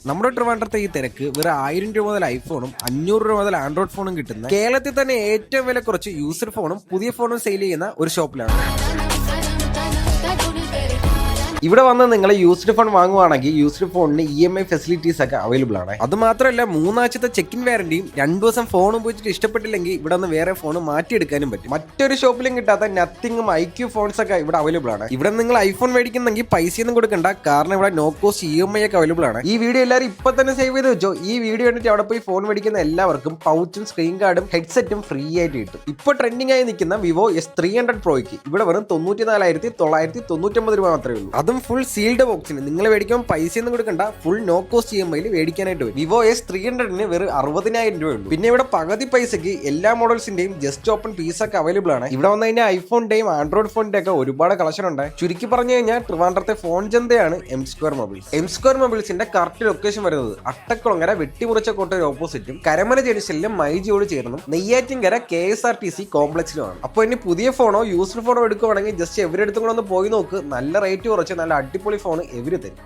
നമ്മുടെ ട്രിവാൻഡ്രത്തെ ഈ തിരക്ക് വെറും 1000 രൂപ മുതൽ ഐഫോണും 500 രൂപ മുതൽ ആൻഡ്രോയിഡ് ഫോണും കിട്ടുന്ന കേരളത്തിൽ തന്നെ ഏറ്റവും വില കുറച്ച് യൂസർ ഫോണും പുതിയ ഫോണും സെയിൽ ചെയ്യുന്ന ഒരു ഷോപ്പിലാണ്. ഇവിടെ വന്ന് നിങ്ങൾ യൂസ്ഡ് ഫോൺ വാങ്ങുവാണെങ്കിൽ യൂസ്ഡ് ഫോണിന് EMI ഫെസിലിറ്റീസ് ഒക്കെ അവൈലബിൾ ആണ്. അത് മാത്രമല്ല 3 ആഴ്ചത്തെ ചെക്കിൻ വാറന്റിയും 2 ദിവസം ഫോൺ ഉപയോഗിച്ചിട്ട് ഇഷ്ടപ്പെട്ടില്ലെങ്കിൽ ഇവിടെ നിന്ന് വേറെ ഫോൺ മാറ്റിയെടുക്കാനും പറ്റും. മറ്റൊരു ഷോപ്പിലും കിട്ടാത്ത നത്തിങ്ങും IQ ഫോൺസ് ഒക്കെ ഇവിടെ അവൈലബിൾ ആണ്. ഇവിടെ നിങ്ങൾ ഐഫോൺ മേടിക്കുന്നെങ്കിൽ പൈസയൊന്നും കൊടുക്കണ്ട, കാരണം ഇവിടെ നോ കോസ്റ്റ് EMI ഒക്കെ അവൈലബിൾ ആണ്. ഈ വീഡിയോ എല്ലാവരും ഇപ്പൊ തന്നെ സേവ് ചെയ്ത് വെച്ചോ. ഈ വീഡിയോ കണ്ടിട്ട് അവിടെ പോയി ഫോൺ മേടിക്കുന്ന എല്ലാവർക്കും പൗച്ചും സ്ക്രീൻ കാർഡും ഹെഡ്സെറ്റും ഫ്രീ ആയിട്ട് കിട്ടും. ഇപ്പൊ ട്രെൻഡിംഗ് ആയി നിൽക്കുന്ന വിവോ S300 പ്രോയ്ക്ക് ഇവിടെ വെറും 94,999 രൂപ മാത്രമേ ഉള്ളൂ. അതും ഫുൾ സീൽഡ് ബോക്സിന്. നിങ്ങൾ മേടിക്കുമ്പോൾ പൈസയൊന്നും കൊടുക്കണ്ട, ഫുൾ നോ കോസ്റ്റ് EMI മേടിക്കാനായിട്ട് വരും. വിവോ S300 വെറും 60,000 രൂപ ഉള്ളൂ. പിന്നെ ഇവിടെ പകുതി പൈസക്ക് എല്ലാ മോഡൽസിന്റെയും ജസ്റ്റ് ഓപ്പൺ പീസ് ഒക്കെ അവൈലബിൾ ആണ്. ഇവിടെ വന്നു കഴിഞ്ഞാൽ ഐഫോണിന്റെയും ആൻഡ്രോയിഡ് ഫോണിന്റെ ഒക്കെ ഒരുപാട് കളക്ഷൻ ഉണ്ട്. ചുരുക്കി പറഞ്ഞു കഴിഞ്ഞാൽ ട്രിവാൻഡ്രത്തെ ഫോൺ ചന്തയാണ് M Square mobiles. M Square മൊബൈൽസിന്റെ കറക്റ്റ് ലൊക്കേഷൻ വരുന്നത് അട്ടക്കുളങ്ങര വെട്ടിമുറിച്ച കോട്ടയുടെ ഓപ്പോസിറ്റും കരമന ജംഗ്ഷനിലും മൈജിയോട് ചേർന്നും നെയ്യാറ്റിൻകര KSRTC കോംപ്ലക്സിലുമാണ്. അപ്പോൾ ഇനി പുതിയ ഫോണോ യൂസ്ഡ് ഫോണോ എടുക്കുവാണെങ്കിൽ ജസ്റ്റ് എവരെടുത്തും കൂടെ ഒന്ന് പോയി നോക്ക്. നല്ല റേറ്റ് കുറച്ച് നല്ല അടിപൊളി ഫോൺ എവര് തരും.